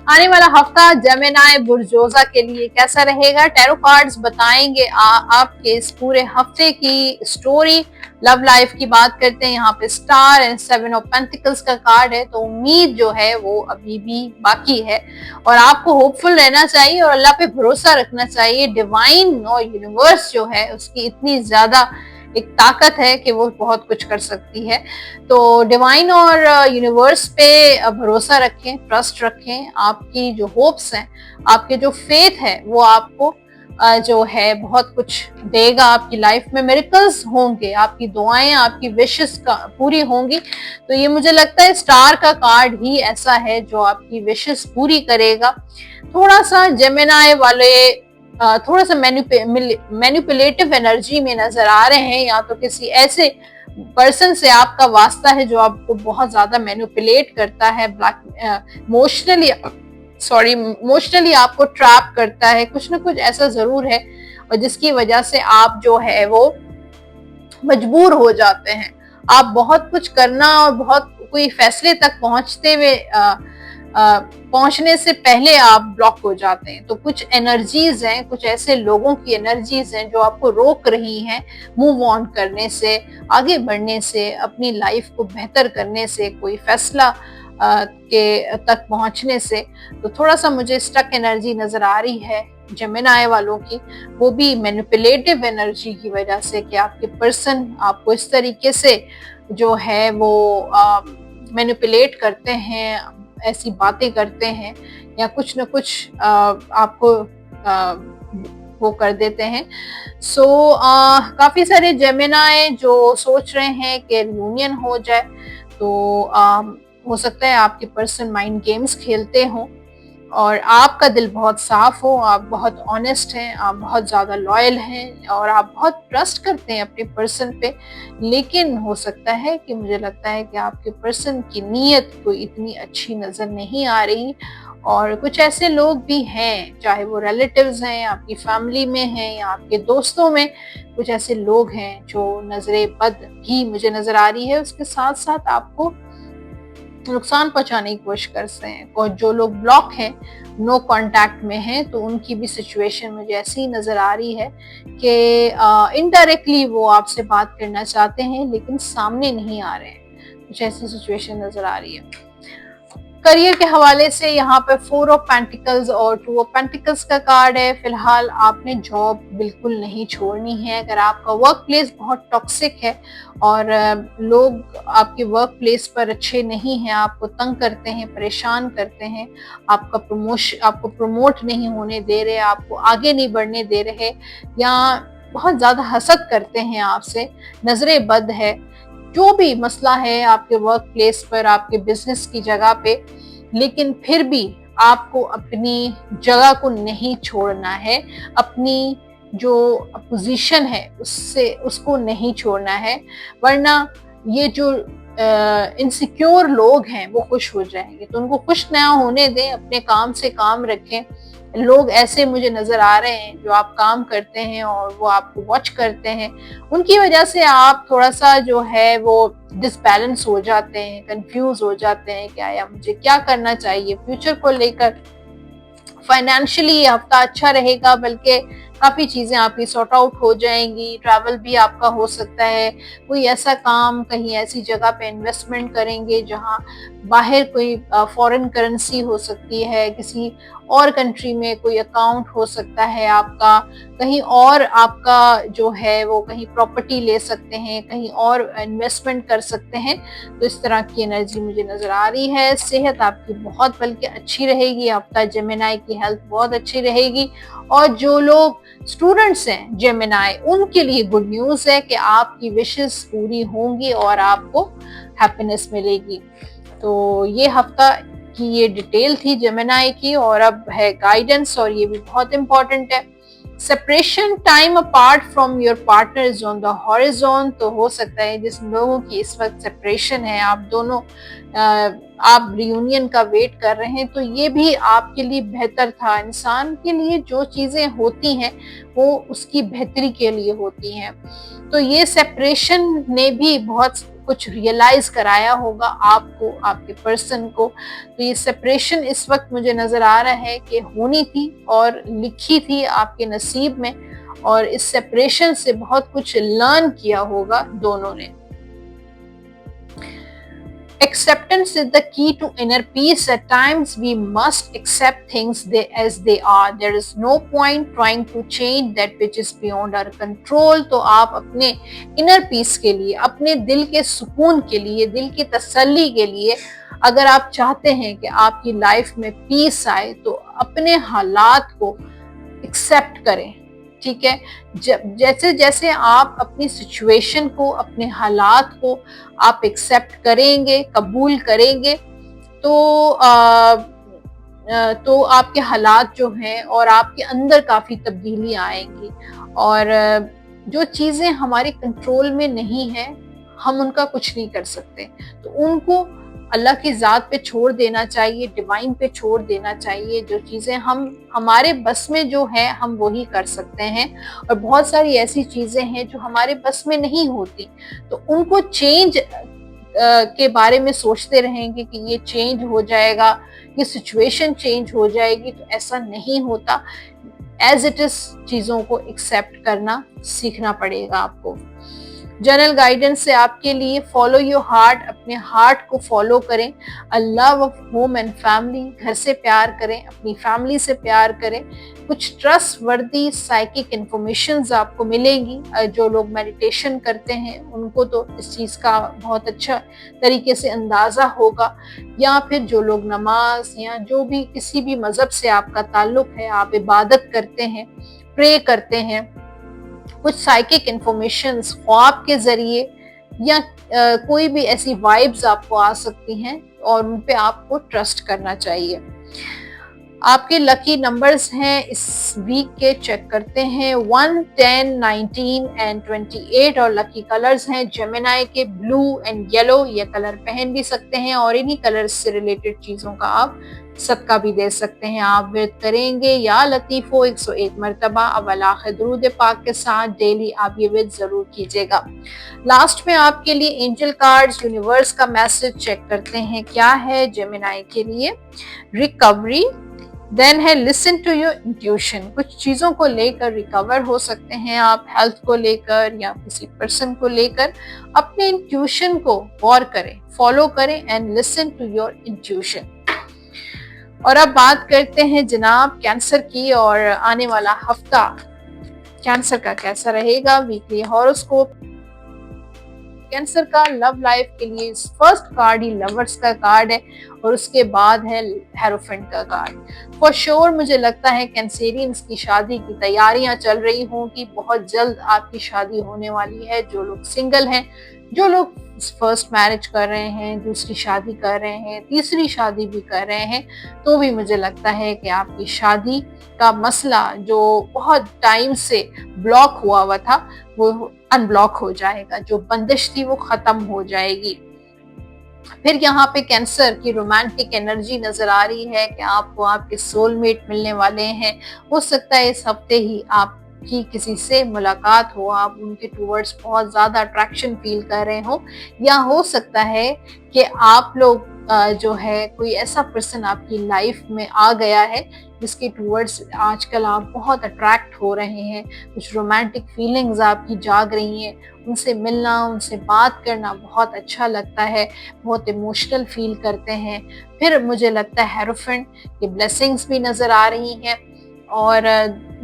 आने वाला हफ्ता जेमिनी बुर्जोजा के लिए कैसा रहेगा? टैरो कार्ड्स बताएंगे आपके इस पूरे हफ्ते की स्टोरी। लव लाइफ की बात करते हैं, यहाँ पे स्टार एंड 7 ऑफ पेंटिकल्स का कार्ड है, तो उम्मीद जो है वो अभी भी बाकी है और आपको होपफुल रहना चाहिए और अल्लाह पे भरोसा रखना चाहिए। डिवाइन और यूनिवर्स जो है उसकी इतनी ज्यादा एक ताकत है कि वो बहुत कुछ कर सकती है। तो डिवाइन और यूनिवर्स पे भरोसा रखें, ट्रस्ट रखें। आपकी जो होप्स हैं, आपके जो फेथ है वो आपको जो है बहुत कुछ देगा। आपकी लाइफ में मिरेकल्स होंगे, आपकी दुआएं, आपकी विशेस पूरी होंगी। तो ये मुझे लगता है स्टार का कार्ड ही ऐसा है जो आपकी विशेस पूरी करेगा। थोड़ा सा जेमिनी वाले थोड़ा सा मैनिपुलेटिव एनर्जी में नजर आ रहे हैं, या तो किसी ऐसे पर्सन से आपका वास्ता है जो आपको बहुत ज्यादा मैनिपुलेट करता है, इमोशनली आपको ट्रैप करता है। कुछ ना कुछ ऐसा जरूर है और जिसकी वजह से आप जो है वो मजबूर हो जाते हैं। आप बहुत कुछ करना और बहुत कोई फैसले तक पहुंचने से पहले आप ब्लॉक हो जाते हैं। तो कुछ एनर्जीज हैं, कुछ ऐसे लोगों की एनर्जीज हैं जो आपको रोक रही हैं मूव ऑन करने से, आगे बढ़ने से, अपनी लाइफ को बेहतर करने से, कोई फैसला के तक पहुंचने से। तो थोड़ा सा मुझे स्टक एनर्जी नजर आ रही है जेमिनी वालों की, वो भी मैनिपुलेटिव एनर्जी की वजह से कि आपके पर्सन आपको इस तरीके से जो है वो मैनिपुलेट करते हैं, ऐसी बातें करते हैं या कुछ न कुछ आपको वो कर देते हैं। सो काफी सारे जेमिनी जो सोच रहे हैं कि यूनियन हो जाए, तो हो सकता है आपके पर्सन माइंड गेम्स खेलते हों और आपका दिल बहुत साफ हो, आप बहुत ऑनेस्ट हैं, आप बहुत ज़्यादा लॉयल हैं और आप बहुत ट्रस्ट करते हैं अपने पर्सन पे। लेकिन हो सकता है कि मुझे लगता है कि आपके पर्सन की नीयत कोई इतनी अच्छी नज़र नहीं आ रही और कुछ ऐसे लोग भी हैं, चाहे वो रिलेटिव्स हैं, आपकी फैमिली में हैं या आपके दोस्तों में, कुछ ऐसे लोग हैं जो नजरे बद भी मुझे नज़र आ रही है, उसके साथ साथ आपको नुकसान पहुंचाने की कोशिश करते हैं। और जो लोग ब्लॉक हैं, नो कांटेक्ट में हैं, तो उनकी भी सिचुएशन मुझे ऐसी नजर आ रही है कि इनडायरेक्टली वो आपसे बात करना चाहते हैं लेकिन सामने नहीं आ रहे हैं। कुछ ऐसी सिचुएशन नजर आ रही है। करियर के हवाले से यहाँ पे 4 ऑफ पेंटिकल्स और 2 ऑफ पेंटिकल्स का कार्ड है। फिलहाल आपने जॉब बिल्कुल नहीं छोड़नी है। अगर आपका वर्क प्लेस बहुत टॉक्सिक है और लोग आपके वर्क प्लेस पर अच्छे नहीं हैं, आपको तंग करते हैं, परेशान करते हैं, आपको प्रमोट नहीं होने दे रहे, आपको आगे नहीं बढ़ने दे रहे, या बहुत ज्यादा हसद करते हैं आपसे, नजरें बद है, जो भी मसला है आपके वर्क प्लेस पर, आपके बिजनेस की जगह पे, लेकिन फिर भी आपको अपनी जगह को नहीं छोड़ना है, अपनी जो पोजीशन है उसको नहीं छोड़ना है, वरना ये जो इनसिक्योर लोग हैं वो खुश हो जाएंगे। तो उनको खुश ना होने दें, अपने काम से काम रखें। लोग ऐसे मुझे नजर आ रहे हैं जो आप काम करते हैं और वो आपको वॉच करते हैं, उनकी वजह से आप थोड़ा सा जो है वो डिसबैलेंस हो जाते हैं, कंफ्यूज हो जाते हैं, क्या या मुझे क्या करना चाहिए फ्यूचर को लेकर। फाइनेंशियली ये हफ्ता अच्छा रहेगा, बल्कि काफी चीजें आपकी सॉर्ट आउट हो जाएंगी। ट्रैवल भी आपका हो सकता है, कोई ऐसा काम, कहीं ऐसी जगह पे इन्वेस्टमेंट करेंगे जहां बाहर कोई फॉरेन करेंसी हो सकती है, किसी और कंट्री में कोई अकाउंट हो सकता है आपका, कहीं और आपका जो है वो कहीं प्रॉपर्टी ले सकते हैं, कहीं और इन्वेस्टमेंट कर सकते हैं। तो इस तरह की एनर्जी मुझे नजर आ रही है। सेहत आपकी बहुत बल्कि अच्छी रहेगी, आपका जेमिनाई की हेल्थ बहुत अच्छी रहेगी। और जो लोग स्टूडेंट्स हैं जेमिनाई, उनके लिए गुड न्यूज है कि आपकी विशेस पूरी होंगी और आपको हैप्पीनेस मिलेगी। तो ये हफ्ता की ये डिटेल थी जेमिनाई की, और अब है गाइडेंस, और ये भी बहुत इंपॉर्टेंट है। Separation time apart from your partner is on the horizon. तो हो सकता है जिस लोगों की इस वक्त सेपरेशन है, आप दोनों आप रियूनियन का वेट कर रहे हैं, तो ये भी आपके लिए बेहतर था। इंसान के लिए जो चीजें होती हैं वो उसकी बेहतरी के लिए होती हैं। तो ये सेपरेशन ने भी बहुत कुछ रियलाइज कराया होगा आपको, आपके पर्सन को। तो ये सेपरेशन इस वक्त मुझे नजर आ रहा है कि होनी थी और लिखी थी आपके नसीब में, और इस सेपरेशन से बहुत कुछ लर्न किया होगा दोनों ने। Acceptance is the key to inner peace. At times, we must accept things as they are. There is no point trying to change that which is beyond our control. तो आप अपने inner peace के लिए, अपने दिल के सुकून के लिए, दिल की तसल्ली के लिए, अगर आप चाहते हैं कि आपकी लाइफ में पीस आए, तो अपने हालात को एक्सेप्ट करें। ठीक है, जैसे जैसे आप अपनी सिचुएशन को, अपने हालात को आप एक्सेप्ट करेंगे, कबूल करेंगे, तो आपके हालात जो हैं और आपके अंदर काफी तब्दीली आएंगी। और जो चीजें हमारे कंट्रोल में नहीं है, हम उनका कुछ नहीं कर सकते, तो उनको अल्लाह की ज़ात पे छोड़ देना चाहिए, डिवाइन पे छोड़ देना चाहिए। जो चीज़ें हमारे बस में जो है हम वही कर सकते हैं, और बहुत सारी ऐसी चीज़ें हैं जो हमारे बस में नहीं होती, तो उनको चेंज के बारे में सोचते रहेंगे कि ये चेंज हो जाएगा, ये सिचुएशन चेंज हो जाएगी, तो ऐसा नहीं होता। एज इट इज चीज़ों को एक्सेप्ट करना सीखना पड़ेगा आपको। जनरल गाइडेंस से आपके लिए फॉलो योर हार्ट, अपने हार्ट को फॉलो करें। Love of home and family, घर से प्यार करें, अपनी फैमिली से प्यार करें। कुछ ट्रस्ट वर्दी साइकिक इंफॉर्मेशंस आपको मिलेंगी। जो लोग मेडिटेशन करते हैं उनको तो इस चीज़ का बहुत अच्छा तरीके से अंदाज़ा होगा, या फिर जो लोग नमाज या जो भी किसी भी मज़हब से आपका ताल्लुक़ है, आप इबादत करते हैं, प्रे करते हैं, कुछ साइकिक इंफॉर्मेशंस ख्वाब के जरिए या कोई भी ऐसी वाइब्स आपको आ सकती हैं, और उन पे आपको ट्रस्ट करना चाहिए। आपके लकी नंबर्स हैं इस वीक के, चेक करते हैं, 1, 10, 19 एंड 28। और लकी कलर्स हैं जेमिनाई के ब्लू एंड येलो। ये कलर पहन भी सकते हैं और इन्हीं कलर्स से रिलेटेड चीज़ों का आप सदका भी दे सकते हैं। आप विर्द करेंगे या लतीफ़ो 101 मरतबा अव्वल आखिर दुरूद पाक के साथ डेली आप ये विर्द जरूर कीजिएगा। लास्ट में आपके लिए एंजल कार्ड्स, यूनिवर्स का मैसेज चेक करते हैं क्या है जेमिनाई के लिए। रिकवरी, देन है लिसन टू योर इंट्यूशन। कुछ चीज़ों को लेकर रिकवर हो सकते हैं आप, हेल्थ को लेकर या किसी पर्सन को लेकर। अपने इंट्यूशन को गौर करें, फॉलो करें and listen to your intuition. और अब बात करते हैं जनाब कैंसर की, और आने वाला हफ्ता कैंसर का कैसा रहेगा। वीकली हॉरोस्कोप कैंसर का लव लाइफ के लिए फर्स्ट कार्ड ही लवर्स का कार्ड है और उसके बाद है हेरोफेंट का कार्ड। फॉर श्योर मुझे लगता है कैंसेरियंस की शादी की तैयारियां चल रही होंगी, बहुत जल्द आपकी शादी होने वाली है। जो लोग सिंगल हैं, जो लोग फर्स्ट मैरिज कर रहे हैं, दूसरी शादी कर रहे हैं, तीसरी शादी भी कर रहे हैं, तो भी मुझे लगता है कि आपकी शादी का मसला जो बहुत टाइम से ब्लॉक हुआ था वो अनब्लॉक हो जाएगा, जो बंदिश थी वो खत्म हो जाएगी। फिर यहाँ पे कैंसर की रोमांटिक एनर्जी नजर आ रही है कि आपको आपके सोलमेट मिलने वाले हैं। हो सकता है इस हफ्ते ही आपकी किसी से मुलाकात हो, आप उनके टूवर्ड्स बहुत ज्यादा अट्रैक्शन फील कर रहे हो, या हो सकता है कि आप लोग जो है कोई ऐसा पर्सन आपकी लाइफ में आ गया है जिसके टूवर्ड्स आजकल आप बहुत अट्रैक्ट हो रहे हैं, कुछ रोमांटिक फीलिंग्स आपकी जाग रही हैं, उनसे मिलना, उनसे बात करना बहुत अच्छा लगता है, बहुत इमोशनल फील करते हैं। फिर मुझे लगता है हेरोफेंट की ब्लेसिंग्स भी नज़र आ रही हैं और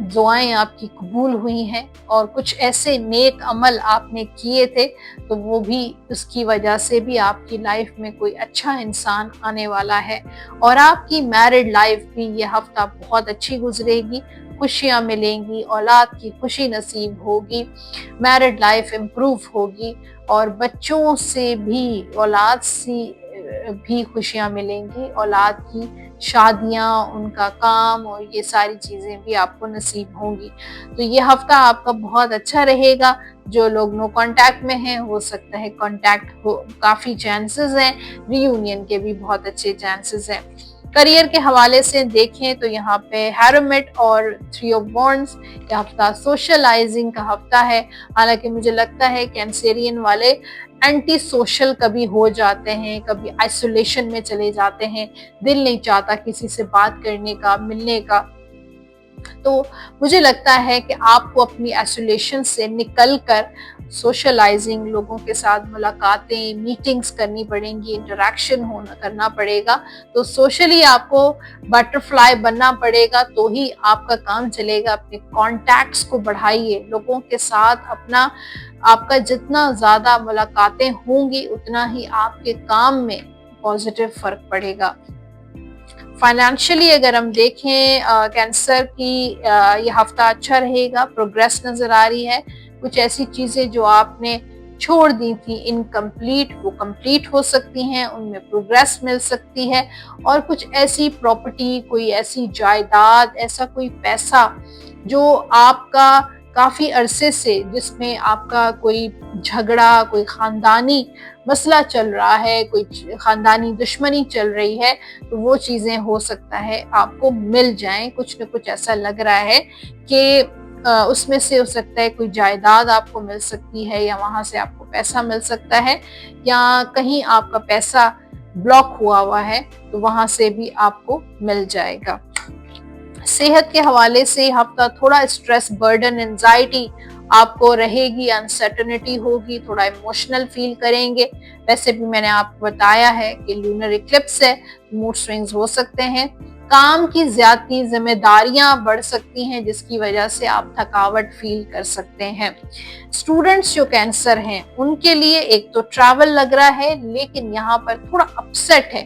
दुआएं आपकी कबूल हुई हैं और कुछ ऐसे नेक अमल आपने किए थे तो वो भी, उसकी वजह से भी आपकी लाइफ में कोई अच्छा इंसान आने वाला है और आपकी मैरिड लाइफ भी ये हफ्ता बहुत अच्छी गुजरेगी, खुशियां मिलेंगी, औलाद की खुशी नसीब होगी, मैरिड लाइफ इम्प्रूव होगी और बच्चों से भी, औलाद से भी खुशियां मिलेंगी, औलाद की शादियां, उनका काम और ये सारी चीजें भी आपको नसीब होंगी। तो ये हफ्ता आपका बहुत अच्छा रहेगा। जो लोग नो कांटेक्ट में हैं, हो सकता है कांटेक्ट हो, काफी चांसेस हैं, रियूनियन के भी बहुत अच्छे चांसेस हैं। करियर के हवाले से देखें तो यहाँ पे हैरोमेट और थ्री ऑफ वॉन्ड्स, ये हफ्ता सोशलाइजिंग का हफ्ता है। हालांकि मुझे लगता है कैंसेरियन वाले एंटी सोशल कभी हो जाते हैं, कभी आइसोलेशन में चले जाते हैं, दिल नहीं चाहता किसी से बात करने का, मिलने का। तो मुझे लगता है कि आपको अपनी आइसोलेशन से निकलकर सोशलाइजिंग, लोगों के साथ मुलाकातें, मीटिंग्स करनी पड़ेंगी, इंटरेक्शन होना करना पड़ेगा। तो सोशली आपको बटरफ्लाई बनना पड़ेगा, तो ही आपका काम चलेगा। अपने कॉन्टैक्ट्स को बढ़ाइए, लोगों के साथ अपना, आपका जितना ज्यादा मुलाकातें होंगी उतना ही आपके काम में पॉजिटिव फर्क पड़ेगा। फाइनेंशियली अगर हम देखें कैंसर की, ये हफ्ता अच्छा रहेगा, प्रोग्रेस नजर आ रही है। कुछ ऐसी चीजें जो आपने छोड़ दी थी इनकम्प्लीट, वो कंप्लीट हो सकती हैं, उनमें प्रोग्रेस मिल सकती है और कुछ ऐसी प्रॉपर्टी, कोई ऐसी जायदाद, ऐसा कोई पैसा जो आपका काफी अरसे से, जिसमें आपका कोई झगड़ा, कोई खानदानी मसला चल रहा है, कोई खानदानी दुश्मनी चल रही है, तो वो चीजें हो सकता है आपको मिल जाएं। कुछ न कुछ ऐसा लग रहा है कि उसमें से हो सकता है कोई जायदाद आपको मिल सकती है, या वहां से आपको पैसा मिल सकता है, या कहीं आपका पैसा ब्लॉक हुआ है तो वहां से भी आपको मिल जाएगा। सेहत के हवाले से हफ्ता थोड़ा स्ट्रेस, बर्डन, एंजाइटी आपको रहेगी, अनसर्टेनिटी होगी, थोड़ा इमोशनल फील करेंगे। वैसे भी मैंने आपको बताया है कि लूनर इक्लिप्स है, मूड स्विंग्स हो सकते हैं, काम की ज्यादा जिम्मेदारियां बढ़ सकती हैं जिसकी वजह से आप थकावट फील कर सकते हैं। स्टूडेंट्स जो कैंसर हैं उनके लिए एक तो ट्रैवल लग रहा है, लेकिन यहाँ पर थोड़ा अपसेट है,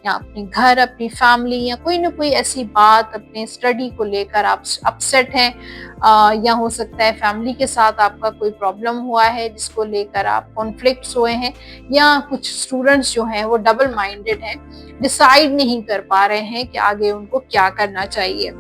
या अपने घर, अपनी फैमिली, या कोई ना कोई ऐसी बात अपने स्टडी को लेकर आप अपसेट हैं, या हो सकता है फैमिली के साथ आपका कोई प्रॉब्लम हुआ है जिसको लेकर आप कॉन्फ्लिक्ट्स हुए हैं, या कुछ स्टूडेंट्स जो हैं वो डबल माइंडेड हैं, डिसाइड नहीं कर पा रहे हैं कि आगे उनको क्या करना चाहिए।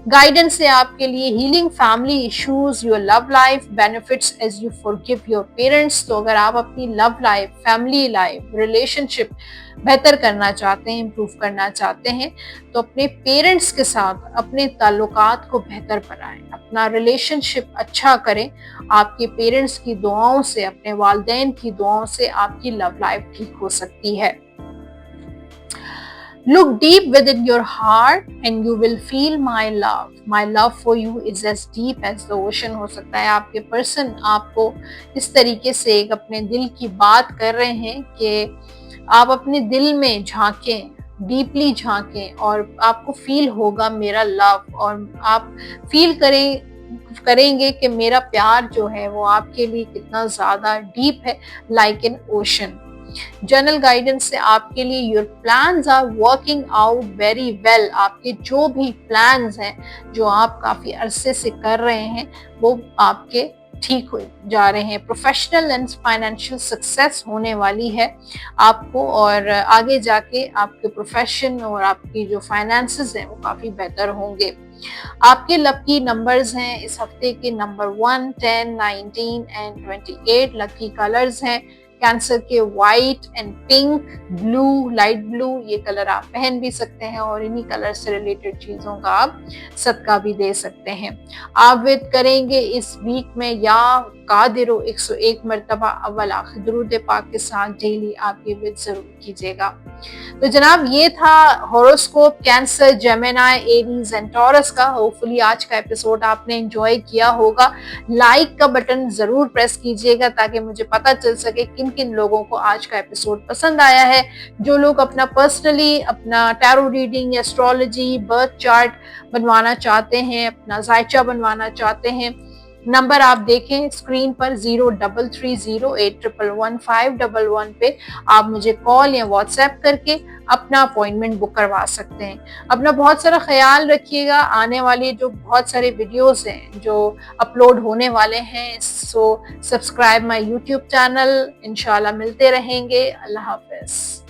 गाइडेंस है आपके लिए healing family issues, your love life benefits as you forgive your parents. तो अगर आप अपनी love life, family life, relationship बेहतर करना चाहते हैं, इम्प्रूव करना चाहते हैं, तो अपने पेरेंट्स के साथ अपने ताल्लुकात को बेहतर बनाएं, अपना रिलेशनशिप अच्छा करें। आपके पेरेंट्स की दुआओं से, अपने वालिदैन की दुआओं से आपकी लव लाइफ ठीक हो सकती है। Look deep within your heart and you will feel my love. My love for you is as deep as the ocean। हो सकता है आपके पर्सन आपको इस तरीके से एक अपने दिल की बात कर रहे हैं कि आप अपने दिल में झांकें, डीपली झांकें और आपको फील होगा मेरा लव, और आप फील करें करेंगे कि मेरा प्यार जो है वो आपके लिए कितना ज़्यादा डीप है, like an ocean. General guidance से आपके लिए your plans are working out very well. आपके जो भी प्लान्स हैं, जो आप काफ़ी अरसे से कर रहे हैं, वो आपके ठीक हो जा रहे हैं। प्रोफेशनल एंड फाइनेंशियल सक्सेस होने वाली है आपको, और आगे जाके आपके प्रोफेशन और आपकी जो फाइनेंसेस हैं वो काफ़ी बेहतर होंगे। आपके लकी नंबर्स हैं इस हफ्ते के नंबर 1, 10, 19 एंड 28। लकी कलर्स हैं कैंसर के white and pink, blue, light blue, ये कलर आप पहन भी सकते हैं और इन्हीं कलर से रिलेटेड चीज़ों का आप सदका भी दे सकते हैं। आप विद करेंगे इस वीक में या कादिरो 101 मरतबा अव्वल आखिर दुरूद पाक के साथ डेली आप ये विद जरूर कीजिएगा। तो जनाब ये था horoscope cancer, Gemini, Aries and taurus का। होपफुली आज का एपिसोड आपने एंजॉय किया होगा। लाइक का बटन जरूर प्रेस कीजिएगा ताकि मुझे पता चल सके किन किन लोगों को आज का एपिसोड पसंद आया है। जो लोग अपना पर्सनली अपना tarot reading, astrology, birth chart बनवाना चाहते हैं, अपना जायचा बनवाना चाहते हैं, नंबर आप देखें स्क्रीन पर 033081111511 पे आप मुझे कॉल या व्हाट्सएप करके अपना अपॉइंटमेंट बुक करवा सकते हैं। अपना बहुत सारा ख्याल रखिएगा। आने वाले जो बहुत सारे वीडियोस हैं जो अपलोड होने वाले हैं, so subscribe my YouTube channel. इंशाल्लाह मिलते रहेंगे। अल्लाह हाफिज।